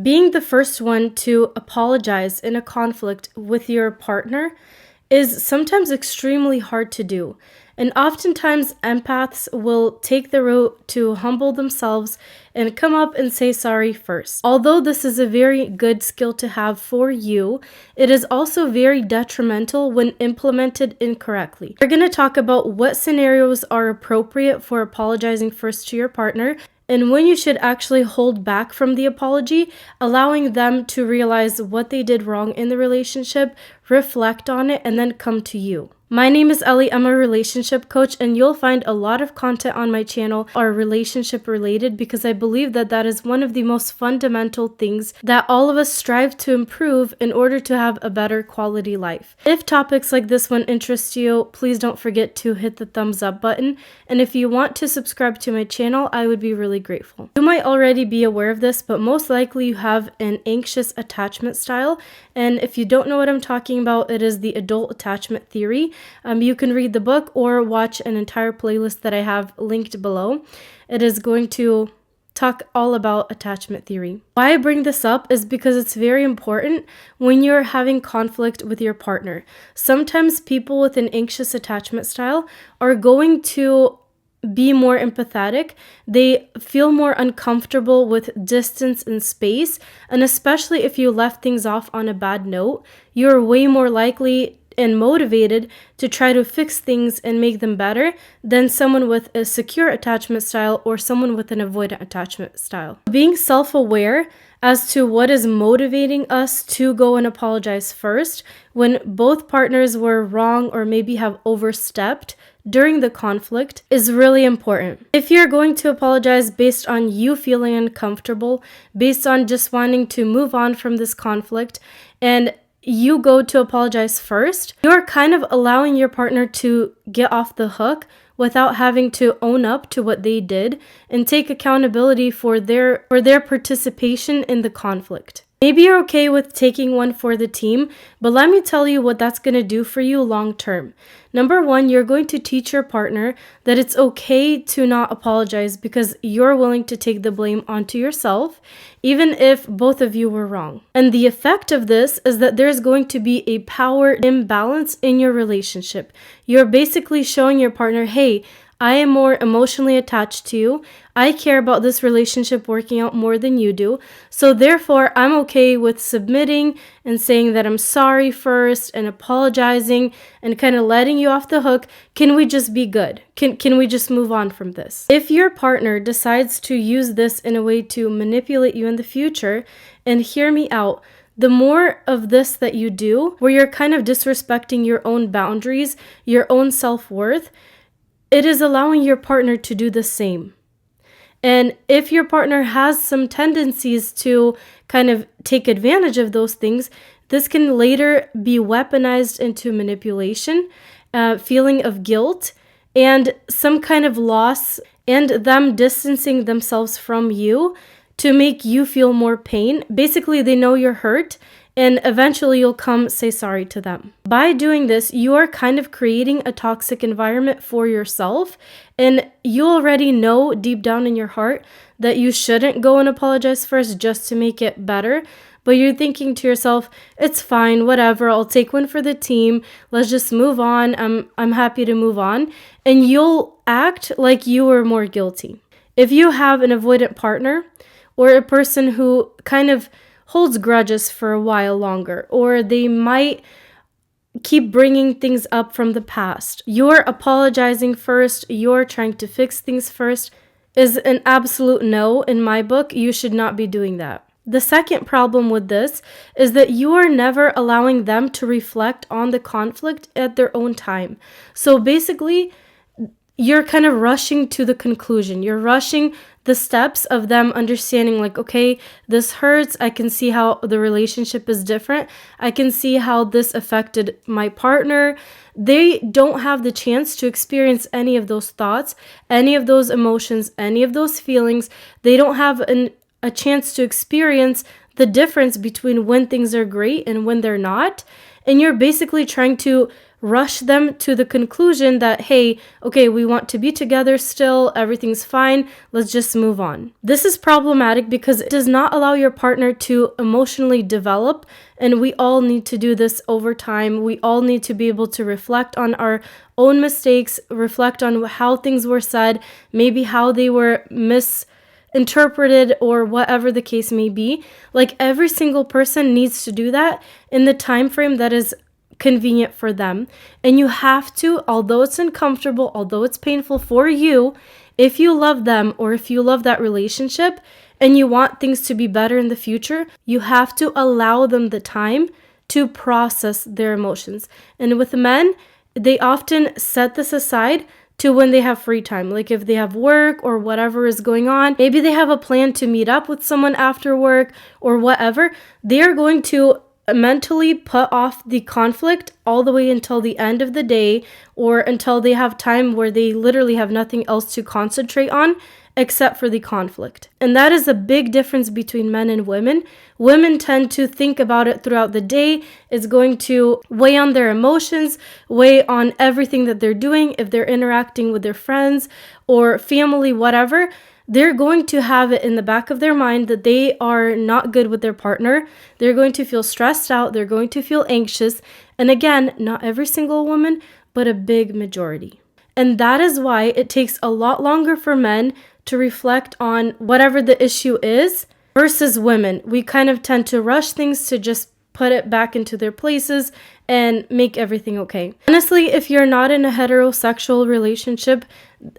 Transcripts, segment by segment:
Being the first one to apologize in a conflict with your partner is sometimes extremely hard to do. And oftentimes, empaths will take the route to humble themselves and come up and say sorry first. Although this is a very good skill to have for you, it is also very detrimental when implemented incorrectly. We're going to talk about what scenarios are appropriate for apologizing first to your partner, and when you should actually hold back from the apology, allowing them to realize what they did wrong in the relationship, reflect on it, and then come to you. My name is Ellie. I'm a relationship coach, and you'll find a lot of content on my channel are relationship related because I believe that that is one of the most fundamental things that all of us strive to improve in order to have a better quality life. If topics like this one interest you, please don't forget to hit the thumbs up button. And if you want to subscribe to my channel, I would be really grateful. You might already be aware of this, but most likely you have an anxious attachment style. And if you don't know what I'm talking about, it is the adult attachment theory. You can read the book or watch an entire playlist that I have linked below. It is going to talk all about attachment theory. Why I bring this up is because it's very important when you're having conflict with your partner. Sometimes people with an anxious attachment style are going to be more empathetic. They feel more uncomfortable with distance and space, and especially if you left things off on a bad note, you're way more likely and motivated to try to fix things and make them better than someone with a secure attachment style or someone with an avoidant attachment style. Being self-aware as to what is motivating us to go and apologize first when both partners were wrong or maybe have overstepped during the conflict is really important. If you're going to apologize based on you feeling uncomfortable, based on just wanting to move on from this conflict, and you go to apologize first, you're kind of allowing your partner to get off the hook without having to own up to what they did and take accountability for their participation in the conflict. Maybe you're okay with taking one for the team, but let me tell you what that's going to do for you long term. Number one, you're going to teach your partner that it's okay to not apologize because you're willing to take the blame onto yourself, even if both of you were wrong. And the effect of this is that there's going to be a power imbalance in your relationship. You're basically showing your partner, hey, I am more emotionally attached to you. I care about this relationship working out more than you do. So therefore, I'm okay with submitting and saying that I'm sorry first and apologizing and kind of letting you off the hook. Can we just be good? Can we just move on from this? If your partner decides to use this in a way to manipulate you in the future, and hear me out, the more of this that you do, where you're kind of disrespecting your own boundaries, your own self-worth, it is allowing your partner to do the same. And if your partner has some tendencies to kind of take advantage of those things, this can later be weaponized into manipulation, feeling of guilt, and some kind of loss, and them distancing themselves from you to make you feel more pain. Basically, they know you're hurt, and eventually you'll come say sorry to them. By doing this, you are kind of creating a toxic environment for yourself, and you already know deep down in your heart that you shouldn't go and apologize first just to make it better. But you're thinking to yourself, it's fine, whatever, I'll take one for the team, let's just move on, I'm happy to move on. And you'll act like you were more guilty. If you have an avoidant partner or a person who kind of holds grudges for a while longer, or they might keep bringing things up from the past, you're apologizing first, you're trying to fix things first, is an absolute no in my book. You should not be doing that. The second problem with this is that you are never allowing them to reflect on the conflict at their own time. So basically, you're kind of rushing to the conclusion. You're rushing the steps of them understanding, like, okay, this hurts. I can see how the relationship is different. I can see how this affected my partner. They don't have the chance to experience any of those thoughts, any of those emotions, any of those feelings. They don't have a chance to experience the difference between when things are great and when they're not. And you're basically trying to rush them to the conclusion that, hey, okay, we want to be together still, everything's fine, let's just move on. This is problematic because it does not allow your partner to emotionally develop, and we all need to do this over time. We all need to be able to reflect on our own mistakes, reflect on how things were said, maybe how they were misinterpreted or whatever the case may be. Like, every single person needs to do that in the time frame that is convenient for them. And you have to, although it's uncomfortable, although it's painful for you, if you love them or if you love that relationship and you want things to be better in the future, you have to allow them the time to process their emotions. And with men, they often set this aside to when they have free time. Like, if they have work or whatever is going on, maybe they have a plan to meet up with someone after work or whatever, they are going to mentally put off the conflict all the way until the end of the day, or until they have time where they literally have nothing else to concentrate on except for the conflict. And that is a big difference between men and women. Women tend to think about it throughout the day. It's going to weigh on their emotions, weigh on everything that they're doing. If they're interacting with their friends or family, whatever, they're going to have it in the back of their mind that they are not good with their partner. They're going to feel stressed out. They're going to feel anxious. And again, not every single woman, but a big majority. And that is why it takes a lot longer for men to reflect on whatever the issue is versus women. We kind of tend to rush things to just put it back into their places and make everything okay. Honestly, if you're not in a heterosexual relationship,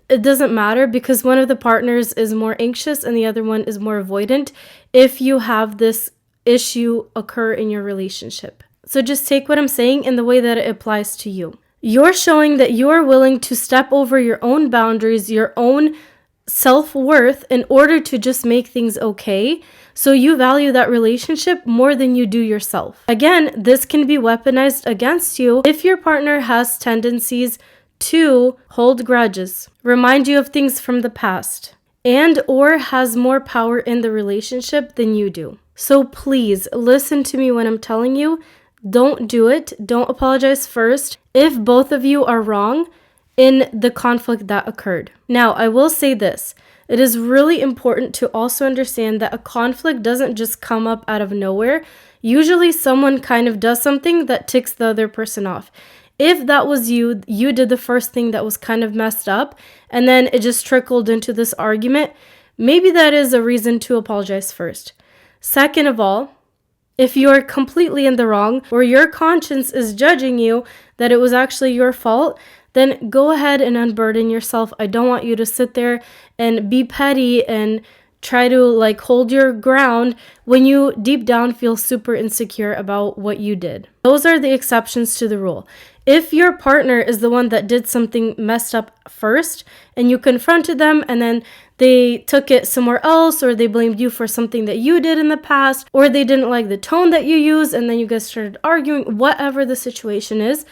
it doesn't matter, because one of the partners is more anxious and the other one is more avoidant if you have this issue occur in your relationship. So just take what I'm saying in the way that it applies to you. You're showing that you are willing to step over your own boundaries, your own self-worth, in order to just make things okay. So you value that relationship more than you do yourself. Again, this can be weaponized against you if your partner has tendencies to hold grudges, remind you of things from the past, and or has more power in the relationship than you do. So please listen to me when I'm telling you, don't do it. Don't apologize first if both of you are wrong in the conflict that occurred. Now, I will say this. It is really important to also understand that a conflict doesn't just come up out of nowhere. Usually someone kind of does something that ticks the other person off. If that was you, you did the first thing that was kind of messed up, and then it just trickled into this argument, maybe that is a reason to apologize first. Second of all, if you're completely in the wrong, or your conscience is judging you that it was actually your fault, then go ahead and unburden yourself. I don't want you to sit there and be petty and try to hold your ground when you deep down feel super insecure about what you did. Those are the exceptions to the rule. If your partner is the one that did something messed up first and you confronted them and then they took it somewhere else, or they blamed you for something that you did in the past, or they didn't like the tone that you used and then you guys started arguing, whatever the situation is,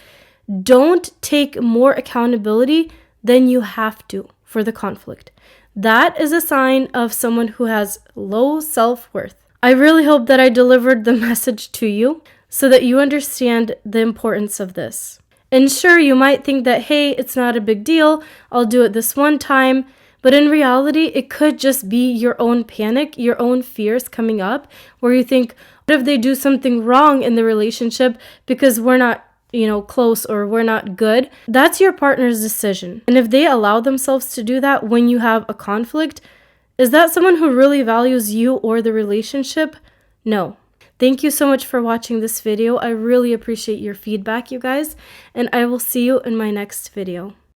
don't take more accountability than you have to for the conflict. That is a sign of someone who has low self-worth. I really hope that I delivered the message to you so that you understand the importance of this. And sure, you might think that, hey, it's not a big deal, I'll do it this one time. But in reality, it could just be your own panic, your own fears coming up, where you think, what if they do something wrong in the relationship because we're not close, or we're not good? That's your partner's decision. And if they allow themselves to do that when you have a conflict, is that someone who really values you or the relationship? No. Thank you so much for watching this video. I really appreciate your feedback, you guys, and I will see you in my next video.